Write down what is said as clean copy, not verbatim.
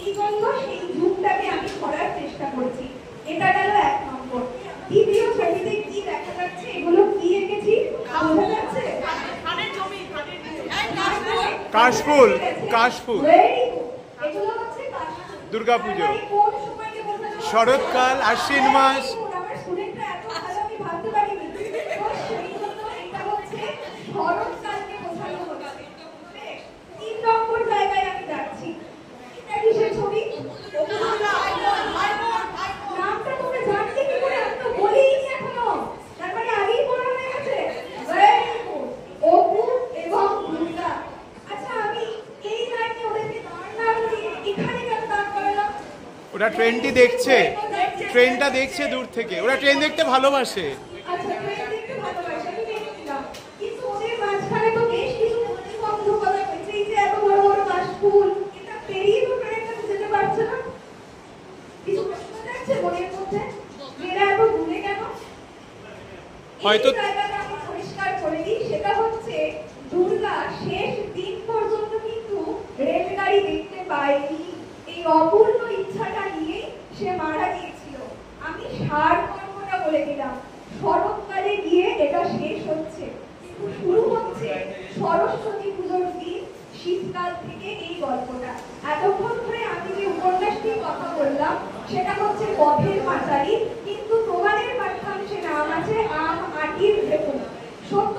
এই জন্য সেই যুগটাকে আমি ধরার চেষ্টা করছি। এটা গেল 1 নম্বর। দ্বিতীয় ছবিতে কি দেখা যাচ্ছে, এগুলো কি এঁকেছি বোঝা যাচ্ছে? কাশফুল, কাশফুল, এগুলো হচ্ছে কাশফুল। দুর্গাপুজো, কোন সময়কে বোঝানো? শরৎকাল, আশ্বিন মাস। আমার স্টুডেন্টরা এত ভালো আমি ভাবতে পারিনি। তো সেই জন্য এটা হচ্ছে শরৎকালকে বোঝানো হচ্ছে। 3 নম্বর জায়গায় আমি যাচ্ছি। এটা কিসের ছবি? নামটা তোমরা জানতে কি করে? আমি তো বলিনি এখনো। তার মানে আগেই বলা হয়ে গেছে। অপু এবং দুর্গা। আচ্ছা, আমি এই লাইনে ওদেরকে দাঁড় না করিয়ে এখানে কেন দাঁড় করালাম? ওরা ট্রেনটি দেখছে, ট্রেনটা দেখছে দূর থেকে। ওরা ট্রেন দেখতে ভালোবাসে। আচ্ছা, ট্রেন দেখতে ভালোবাসে, আমি মেনে নিলাম। কিন্তু ওদের মাঝখানে তো বেশ কিছু প্রতিবন্ধকতা রয়েছে। এই যে এত বড় বড় কাশফুল, এটা পেরিয়ে তো ট্রেনটা যেতে পারছে না। কিছু প্রশ্ন যাচ্ছে মনের মধ্যে, এরা এত দূরে কেন? হয়তো জায়গাটা আমি পরিষ্কার করে দিই। সেটা হচ্ছে দুর্গা শেষ দিন পর্যন্ত কিন্তু রেলগাড়ি দেখতে পায়নি। এই অপূর্ণ ইচ্ছাটা নিয়ে সে মারা গিয়েছিল। আমি সারমর্মটা বলে দিলাম। শরৎকালে গিয়ে এটা শেষ হচ্ছে, কিন্তু শুরু হচ্ছে সরস্বতী পুজোর দিন, শীতকাল থেকে এই গল্পটা। এতক্ষণ ধরে আমি যে উপন্যাসটির কথা বললাম সেটা হচ্ছে পথের পাঁচালী, কিন্তু তোমাদের পাঠ্যাংশে নাম আছে আম আটির ভেপুনা। সত্য